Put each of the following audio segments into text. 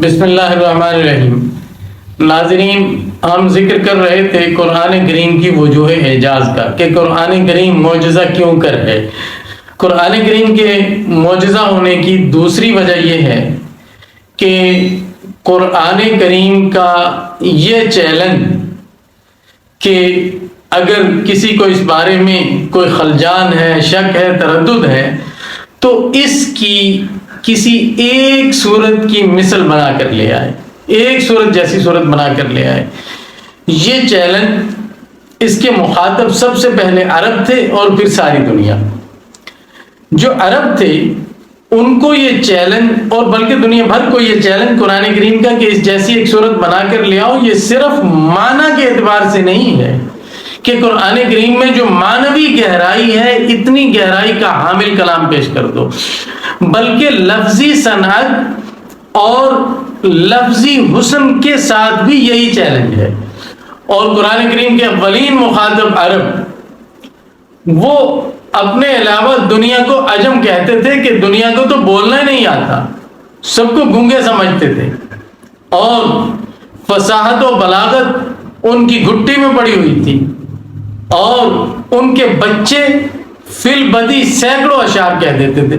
بسم اللہ الرحمن الرحیم۔ ناظرین، ہم ذکر کر رہے تھے قرآن کریم کی وجوہ اعجاز کا کہ قرآن کریم معجزہ کیوں کر ہے۔ قرآن کریم کے معجزہ ہونے کی دوسری وجہ یہ ہے کہ قرآن کریم کا یہ چیلنج کہ اگر کسی کو اس بارے میں کوئی خلجان ہے، شک ہے، تردد ہے، تو اس کی کسی ایک صورت کی مثل بنا کر لے آئے، ایک صورت جیسی صورت بنا کر لے آئے۔ یہ چیلنج اس کے مخاطب سب سے پہلے عرب تھے اور پھر ساری دنیا۔ جو عرب تھے ان کو یہ چیلنج، اور بلکہ دنیا بھر کو یہ چیلنج قرآن کریم کا کہ اس جیسی ایک صورت بنا کر لے آؤ، یہ صرف معنی کے اعتبار سے نہیں ہے کہ قرآن کریم میں جو معنوی گہرائی ہے اتنی گہرائی کا حامل کلام پیش کر دو، بلکہ لفظی صنعت اور لفظی حسن کے ساتھ بھی یہی چیلنج ہے۔ اور قرآن کریم کے اولین مخاطب عرب، وہ اپنے علاوہ دنیا کو عجم کہتے تھے کہ دنیا کو تو بولنا ہی نہیں آتا، سب کو گونگے سمجھتے تھے، اور فصاحت و بلاغت ان کی گھٹی میں پڑی ہوئی تھی، اور ان کے بچے فی البدی سینکڑوں اشعار کہہ دیتے تھے۔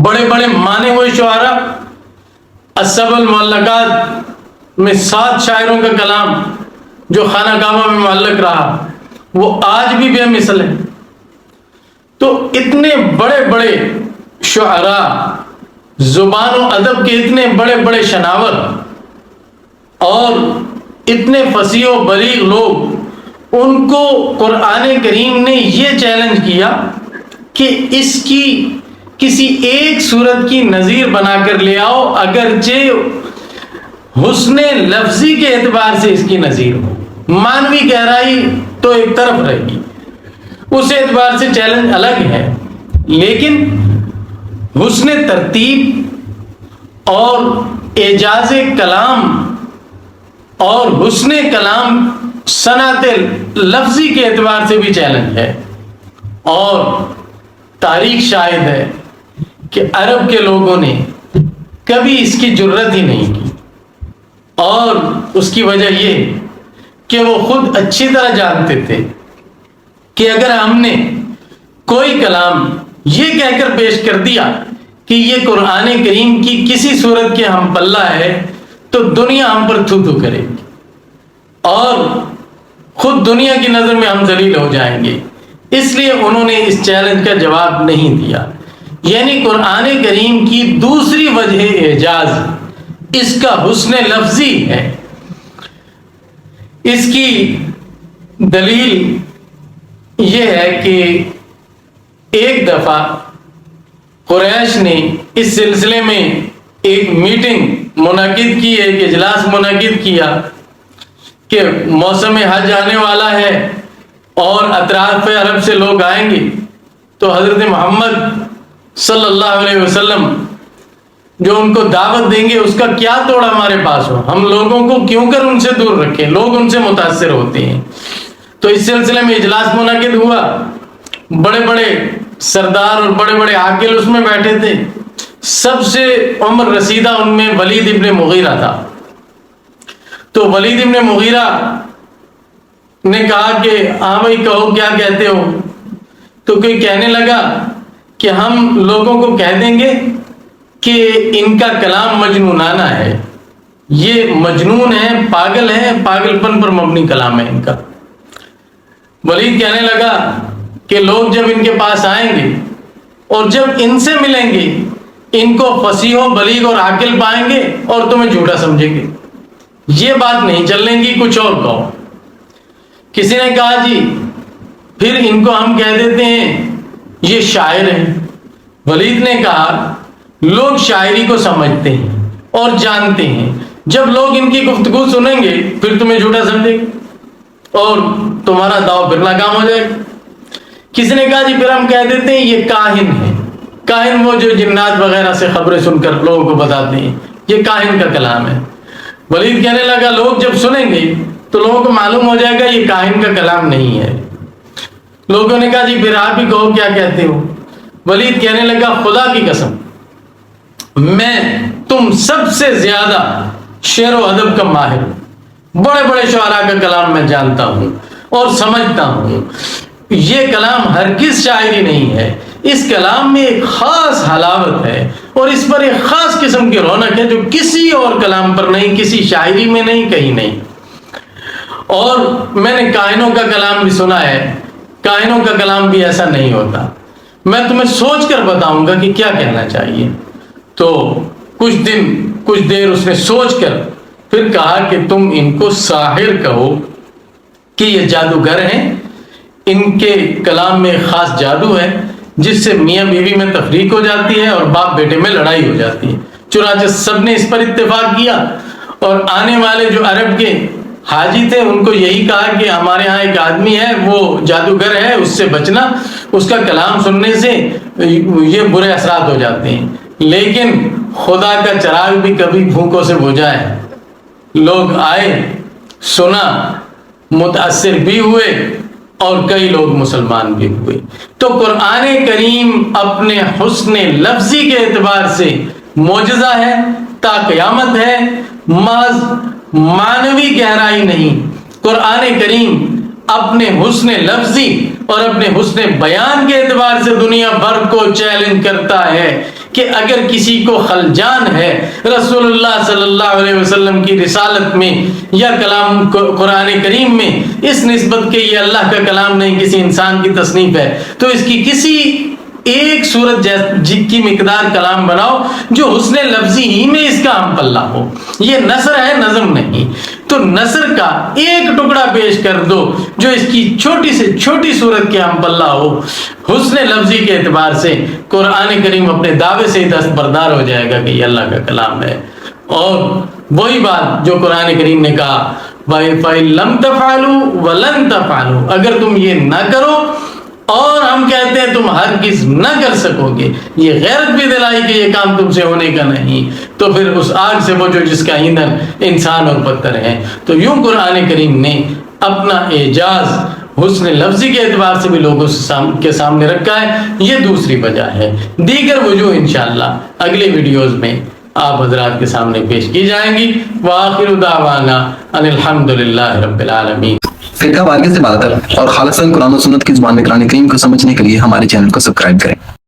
بڑے بڑے مانے ہوئے شعراء، السبع المعلقات میں 7 شاعروں کا کلام جو خانہ کعبہ میں معلق رہا، وہ آج بھی بے مثل ہے۔ تو اتنے بڑے بڑے شعراء، زبان و ادب کے اتنے بڑے بڑے شناور اور اتنے فصیح و بلیغ لوگ، ان کو قرآن کریم نے یہ چیلنج کیا کہ اس کی کسی ایک صورت کی نظیر بنا کر لے آؤ، اگرچہ حسن لفظی کے اعتبار سے اس کی نظیر ہو، معنوی گہرائی تو ایک طرف رہے گی، اس اعتبار سے چیلنج الگ ہے، لیکن حسن ترتیب اور اعجاز کلام اور حسن کلام صنعت لفظی کے اعتبار سے بھی چیلنج ہے۔ اور تاریخ شاہد ہے کہ عرب کے لوگوں نے کبھی اس کی جرت ہی نہیں کی، اور اس کی وجہ یہ کہ وہ خود اچھی طرح جانتے تھے کہ اگر ہم نے کوئی کلام یہ کہہ کر پیش کر دیا کہ یہ قرآن کریم کی کسی صورت کے ہم پلہ ہے، تو دنیا ہم پر تھو تھو کرے گی، اور خود دنیا کی نظر میں ہم ذلیل ہو جائیں گے۔ اس لیے انہوں نے اس چیلنج کا جواب نہیں دیا۔ یعنی قرآن کریم کی دوسری وجہ اعجاز اس کا حسن لفظی ہے۔ اس کی دلیل یہ ہے کہ ایک دفعہ قریش نے اس سلسلے میں ایک میٹنگ منعقد کی، ایک اجلاس منعقد کیا کہ موسم حج آنے والا ہے اور اطراف عرب سے لوگ آئیں گے، تو حضرت محمد صلی اللہ علیہ وسلم جو ان کو دعوت دیں گے اس کا کیا توڑ ہمارے پاس ہو، ہم لوگوں کو کیوں کر ان سے دور رکھیں، لوگ ان سے متاثر ہوتے ہیں۔ تو اس سلسلے میں اجلاس منعقد ہوا، بڑے بڑے سردار اور بڑے بڑے عاقل اس میں بیٹھے تھے۔ سب سے عمر رسیدہ ان میں ولید ابن مغیرہ تھا۔ تو ولید ابن مغیرہ نے کہا کہ ہاں بھائی کہو کیا کہتے ہو؟ تو کوئی کہنے لگا کہ ہم لوگوں کو کہہ دیں گے کہ ان کا کلام مجنونانہ ہے، یہ مجنون ہے، پاگل ہے، پاگل پن پر مبنی کلام ہے ان کا۔ ولید کہنے لگا کہ لوگ جب ان کے پاس آئیں گے اور جب ان سے ملیں گے، ان کو فصیح و بلیغ اور عاقل پائیں گے اور تمہیں جھوٹا سمجھیں گے، یہ بات نہیں چلنے گی، کچھ اور کہو۔ کسی نے کہا جی پھر ان کو ہم کہہ دیتے ہیں یہ شاعر ہیں۔ ولید نے کہا لوگ شاعری کو سمجھتے ہیں اور جانتے ہیں، جب لوگ ان کی گفتگو سنیں گے پھر تمہیں جھوٹا سمجھیں گے اور تمہارا داؤ پھر ناکام ہو جائے گا۔ کسی نے کہا جی پھر ہم کہہ دیتے ہیں یہ کاہن ہے، کاہن وہ جو جنات وغیرہ سے خبریں سن کر لوگوں کو بتاتے ہیں، یہ کاہن کا کلام ہے۔ ولید کہنے لگا لوگ جب سنیں گے تو لوگوں کو معلوم ہو جائے گا یہ کاہن کا کلام نہیں ہے۔ لوگوں نے کہا جی پھر آپ ہی کہو کیا کہتے ہو؟ ولید کہنے لگا خدا کی قسم میں تم سب سے زیادہ شعر و ادب کا ماہر ہو، بڑے بڑے شعراء کا کلام میں جانتا ہوں اور سمجھتا ہوں، یہ کلام ہرگز شاعری نہیں ہے، اس کلام میں ایک خاص حلاوت ہے اور اس پر ایک خاص قسم کی رونق ہے جو کسی اور کلام پر نہیں، کسی شاعری میں نہیں، کہیں نہیں۔ اور میں نے کائنوں کا کلام بھی سنا ہے، کائنوں کا کلام بھی ایسا نہیں ہوتا، میں تمہیں سوچ کر بتاؤں گا کہ کیا کہنا چاہیے۔ تو کچھ دیر اس نے سوچ کر پھر کہا کہ تم ان کو ساحر کہو، کہ یہ جادوگر ہیں، ان کے کلام میں خاص جادو ہے جس سے میاں بیوی میں تفریق ہو جاتی ہے اور باپ بیٹے میں لڑائی ہو جاتی ہے۔ چنانچہ سب نے اس پر اتفاق کیا، اور آنے والے جو عرب کے حاجی تھے ان کو یہی کہا کہ ہمارے ہاں ایک آدمی ہے، وہ جادوگر ہے، اس سے بچنا، اس کا کلام سننے سے یہ برے اثرات ہو جاتے ہیں۔ لیکن خدا کا چراغ بھی کبھی بھوکوں سے بجھا ہے، لوگ آئے، سنا، متاثر بھی ہوئے اور کئی لوگ مسلمان بھی ہوئے۔ تو قرآن کریم اپنے حسن لفظی کے اعتبار سے معجزہ ہے، تا قیامت ہے، محض معنوی گہرائی نہیں۔ قرآن کریم اپنے حسن لفظی اور اپنے حسن بیان کے اعتبار سے دنیا بھر کو چیلنج کرتا ہے کہ اگر کسی کو خلجان ہے رسول اللہ صلی اللہ علیہ وسلم کی رسالت میں یا کلام قرآن کریم میں، اس نسبت کہ یہ اللہ کا کلام نہیں، کسی انسان کی تصنیف ہے، تو اس کی کسی ایک صورت کی مقدار کلام بناؤ جو حسن لفظی ہی میں اس کا ہم پلہ ہو۔ یہ نثر ہے، نظم نہیں۔ تو نثر کا ایک ٹکڑا پیش کر دو جو اس کی چھوٹی سے چھوٹی صورت کے ہم پلہ ہو، حسن لفظی کے اعتبار سے قرآن کریم اپنے دعوے سے ہی دستبردار ہو جائے گا کہ یہ اللہ کا کلام ہے۔ اور وہی بات جو قرآن کریم نے کہا، فَإِن لَمْ تَفْعَلُوا وَلَن تَفْعَلُوا، اگر تم یہ نہ کرو اور ہم کہتے ہیں تم ہرگز نہ کر سکو گے، یہ غیرت بھی دلائی کہ یہ کام تم سے ہونے کا نہیں، تو پھر اس آگ سے بچو جس کا ایندھن انسان اور پتھر ہے۔ تو یوں قرآن کریم نے اپنا اعجاز حسن لفظی کے اعتبار سے بھی لوگوں کے سامنے رکھا ہے، یہ دوسری وجہ ہے۔ دیگر وجوہ انشاءاللہ اگلے ویڈیوز میں آپ حضرات کے سامنے پیش کی جائیں گی۔ وآخر دعوانا ان الحمدللہ رب العالمین۔ فرقہ واریت سے بات اور خالصاً قرآن و سنت کی زبان میں قرآن کریم کو سمجھنے کے لیے ہمارے چینل کو سبسکرائب کریں۔